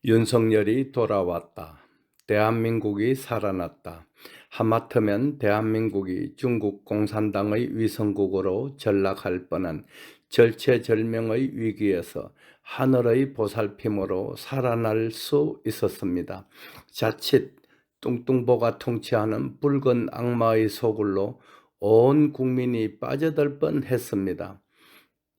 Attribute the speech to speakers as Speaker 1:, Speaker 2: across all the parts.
Speaker 1: 윤석열이 돌아왔다. 대한민국이 살아났다. 하마터면 대한민국이 중국 공산당의 위성국으로 전락할 뻔한 절체절명의 위기에서 하늘의 보살핌으로 살아날 수 있었습니다. 자칫 뚱뚱보가 통치하는 붉은 악마의 소굴로 온 국민이 빠져들 뻔했습니다.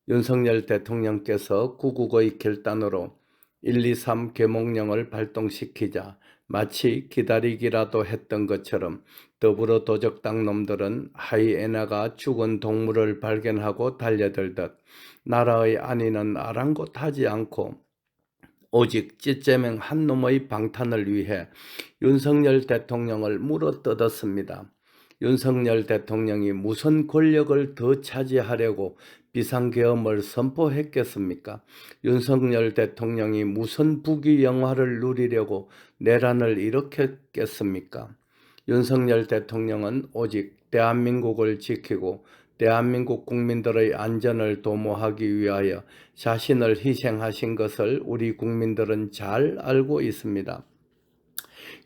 Speaker 1: 윤석열 대통령께서 구국의 결단으로 123 계몽령을 발동시키자 마치 기다리기라도 했던 것처럼 더불어 도적당 놈들은 하이에나가 죽은 동물을 발견하고 달려들듯 나라의 안위는 아랑곳하지 않고 오직 찌째맹 한 놈의 방탄을 위해 윤석열 대통령을 물어뜯었습니다. 윤석열 대통령이 무슨 권력을 더 차지하려고 비상계엄을 선포했겠습니까? 윤석열 대통령이 무슨 부귀영화를 누리려고 내란을 일으켰겠습니까? 윤석열 대통령은 오직 대한민국을 지키고 대한민국 국민들의 안전을 도모하기 위하여 자신을 희생하신 것을 우리 국민들은 잘 알고 있습니다.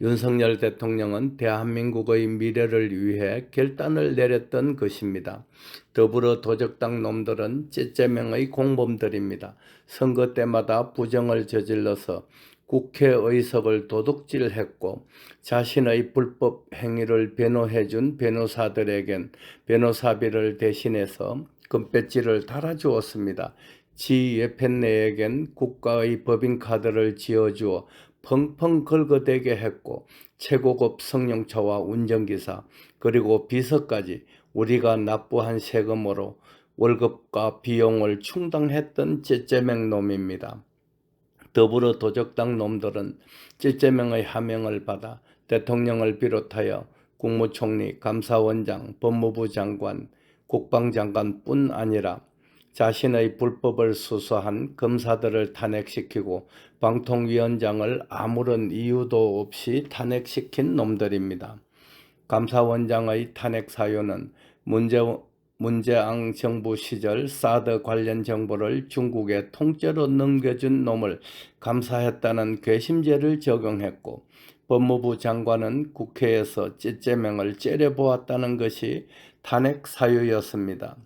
Speaker 1: 윤석열 대통령은 대한민국의 미래를 위해 결단을 내렸던 것입니다. 더불어 도적당 놈들은 째째명의 공범들입니다. 선거 때마다 부정을 저질러서 국회 의석을 도둑질했고 자신의 불법 행위를 변호해준 변호사들에겐 변호사비를 대신해서 금배지를 달아주었습니다. 지 예편내에겐 국가의 법인카드를 지어주어 펑펑 긁어대게 했고 최고급 승용차와 운전기사 그리고 비서까지 우리가 납부한 세금으로 월급과 비용을 충당했던 째째맹 놈입니다. 더불어 도적당 놈들은 째째맹의 하명을 받아 대통령을 비롯하여 국무총리, 감사원장, 법무부 장관, 국방장관뿐 아니라 자신의 불법을 수사한 검사들을 탄핵시키고 방통위원장을 아무런 이유도 없이 탄핵시킨 놈들입니다. 감사원장의 탄핵 사유는 문재앙 정부 시절 사드 관련 정보를 중국에 통째로 넘겨준 놈을 감사했다는 괘씸죄를 적용했고 법무부 장관은 국회에서 찌째명을 째려보았다는 것이 탄핵 사유였습니다.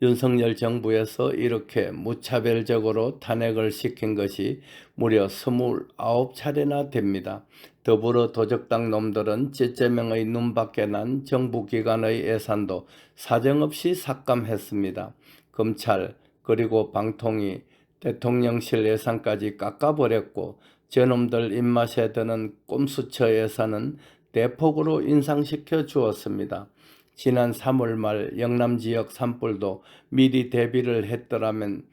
Speaker 1: 윤석열 정부에서 이렇게 무차별적으로 탄핵을 시킨 것이 무려 29차례나 됩니다. 더불어 도적당 놈들은 째째명의 눈밖에 난 정부기관의 예산도 사정없이 삭감했습니다. 검찰 그리고 방통위, 대통령실 예산까지 깎아버렸고 저놈들 입맛에 드는 꼼수처 예산은 대폭으로 인상시켜 주었습니다. 지난 3월 말 영남 지역 산불도 미리 대비를 했더라면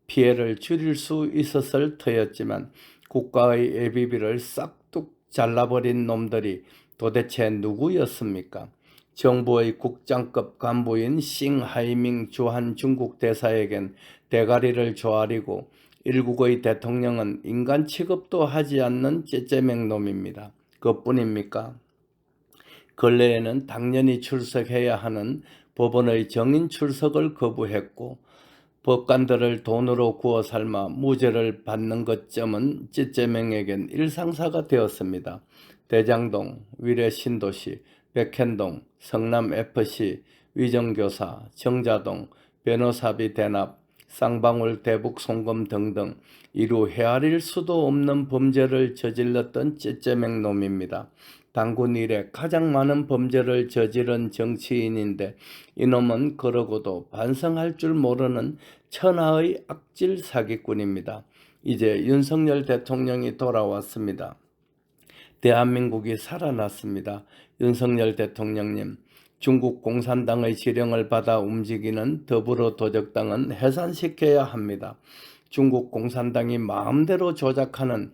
Speaker 1: 피해를 줄일 수 있었을 터였지만 국가의 예비비를 싹둑 잘라버린 놈들이 도대체 누구였습니까? 정부의 국장급 간부인 싱하이밍 주한 중국 대사에겐 대가리를 조아리고 일국의 대통령은 인간 취급도 하지 않는 째째맹 놈입니다. 그뿐입니까? 근래에는 당연히 출석해야 하는 법원의 정인 출석을 거부했고 법관들을 돈으로 구워 삶아 무죄를 받는 것점은 찌째명에겐 일상사가 되었습니다. 대장동, 위례신도시, 백현동, 성남FC, 위정교사, 정자동, 변호사비 대납, 쌍방울 대북 송금 등등 이루 헤아릴 수도 없는 범죄를 저질렀던 찌째맹 놈입니다. 당군 이래 가장 많은 범죄를 저지른 정치인인데 이놈은 그러고도 반성할 줄 모르는 천하의 악질 사기꾼입니다. 이제 윤석열 대통령이 돌아왔습니다. 대한민국이 살아났습니다. 윤석열 대통령님, 중국 공산당의 지령을 받아 움직이는 더불어 도적당은 해산시켜야 합니다. 중국 공산당이 마음대로 조작하는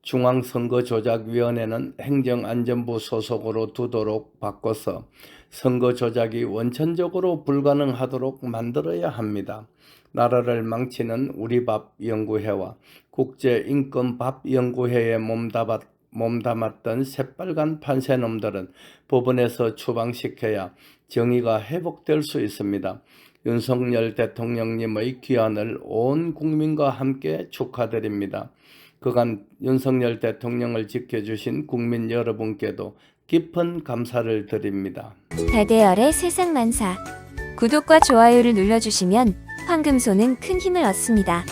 Speaker 1: 중앙선거조작위원회는 행정안전부 소속으로 두도록 바꿔서 선거 조작이 원천적으로 불가능하도록 만들어야 합니다. 나라를 망치는 우리밥연구회와 국제인권밥연구회에 몸담았던 새빨간 판세놈들은 법원에서 추방시켜야 정의가 회복될 수 있습니다. 윤석열 대통령님의 귀환을 온 국민과 함께 축하드립니다. 그간 윤석열 대통령을 지켜주신 국민 여러분께도 깊은 감사를 드립니다.
Speaker 2: 달대열의 세상만사. 구독과 좋아요를 눌러주시면 황금소는 큰 힘을 얻습니다.